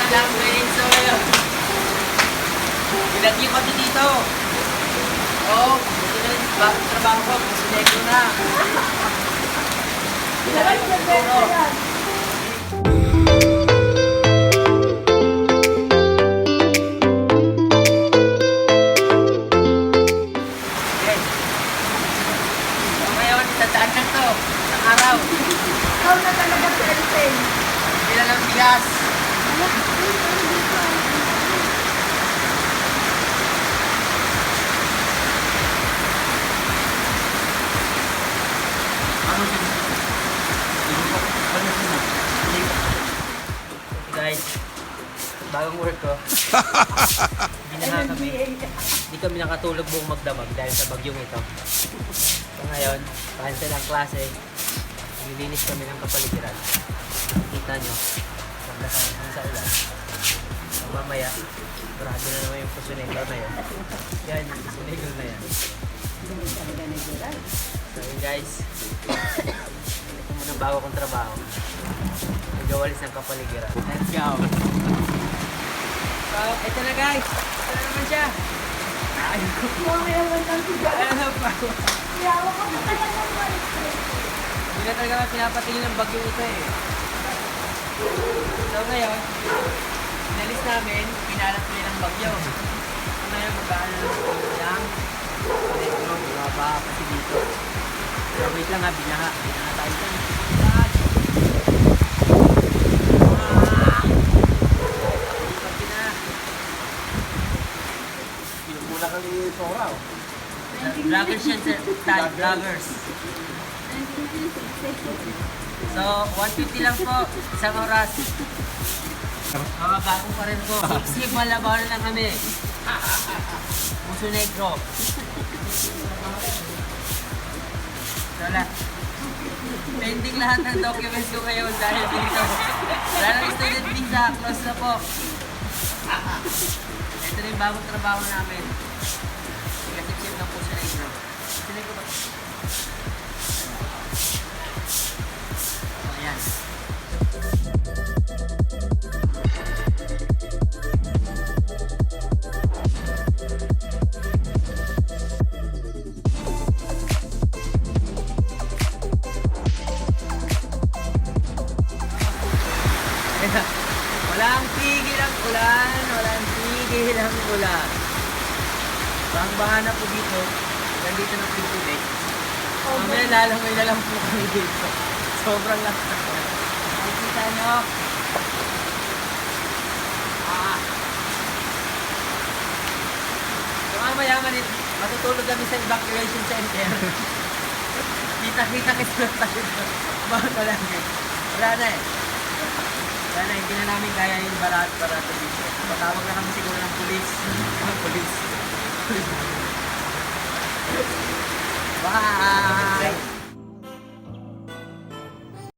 lang, Benzo. Ilagay kami dito. Oo, ito na yung bagong trabaho ko. Sinegro na. Ilagay ko siguro. Okay. So ngayon, tandaan lang to. Isang araw. Ikaw na talaga si Elsen. Bila ng bigas. Guys, bagong work ko. Binaha kami. Hindi kami nakatulog buong magdamag dahil sa bagyong ito. So ngayon, cancel ang klase. Nilinis kami ng kapaligiran. Nakikita nyo, pagdasan kami sa ulan. So mamaya, grabe na naman yung pusunegro na yun. Yan, yung pusunegro na yan. So yun guys, ito muna bago kong trabaho. Nagawalis ng kapaligiran. Let's go! So, ito na guys! Ito na naman siya! Ayun ko! Ano pa? Hindi na talaga pinapatingin ng bagyo ito eh. So ngayon, inalis namin, pinalat kami ng bagyo. So ngayon, mag-aano lang ng mga baha kasi dito. So wait lang ha, binaha tayo dyan. Muna kami ito raw. Vloggers yan sir, vloggers. So, 150 lang po, isang oras. Bago pa rin po. Sige, malabahan lang kami. Puso negro. So, pending lahat ng documents ko ngayon dahil dito. Wala ng student visa, close na po. Ito na yung bagong trabaho namin. Sigasip-sip ng puso negro. Puso negro ba? Ayan. Walang tigil ang ulan, walang tigil ang ulan. Bang-bahan na po dito, nandito na po tubig. Mamaya lalamay na lang po kami dito. Sobrang lakas. Nakikita nyo? So mamaya matutulog kami sa evacuation center. Kita-kita kasi lang tayo. Bakit wala nga? Wala na eh. Wala na, hindi na namin kaya yung barat dito. Patawag na kami siguro ng pulis. Pulis.